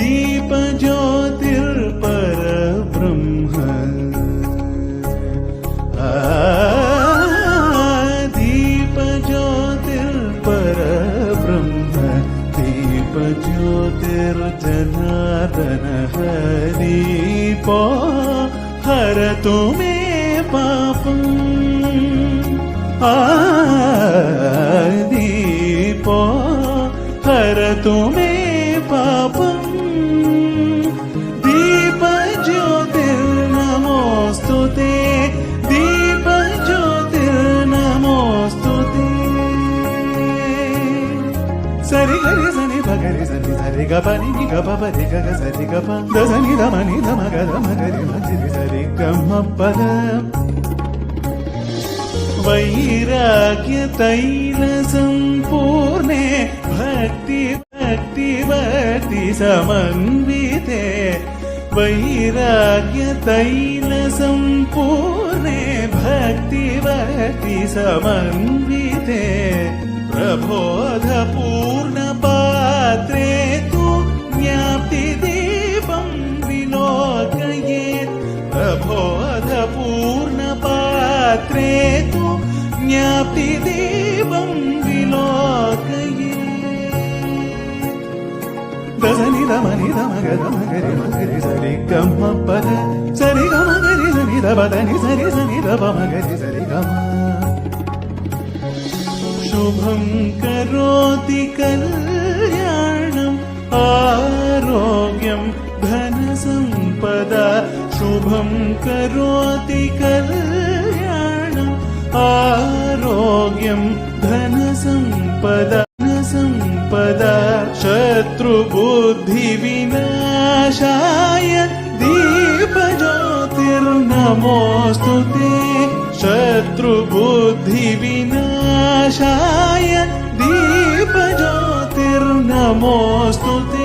दीपज्योतिर्परब्रह्म दीपज्योतिर्परब्रह्म दीपज्योतिर्जनार्दन दीपो हरतु मे पापम् दीपो हरतु मे पापम् दीपज्योतिर्नमोऽस्तु ते दीपज्योतिर्नमोऽस्तु ते सरि गरि सनि भगरि सनि सरि ग पनि नि ग प परि ग ग सरि ग प द सनि द मनि द म ग द म गरि म सरि सरि ग म प द वैराग्य तैल सम्पूर्णे भक्ति भक्ति भक्ति समन्विते वैराग्य तैल सम्पूर्णे भक्ति भक्ति समन्विते प्रबोध पूर्ण पात्रे तु ज्ञाप्ति दीपं विलोकयेत् प्रबोध पूर्ण पात्रे तु ज्ञाप्ति दीपं विलोकयेत् दसनि दमनि दमगरि मगरि सरि गम पद सरि गम गरि सनि द पदनि सरि सनि द पमगरि सरि गम शुभं करोति कल्याणम् आरोग्यं धनसम्पदा शुभं करोति कल्याणम् आरोग्यं धनसम्पदा शत्रुबुद्धिविनाशाय दीपज्योतिर्नमोऽस्तु ते शत्रुबुद्धिविनाशाय दीपज्योतिर्नमोऽस्तु ते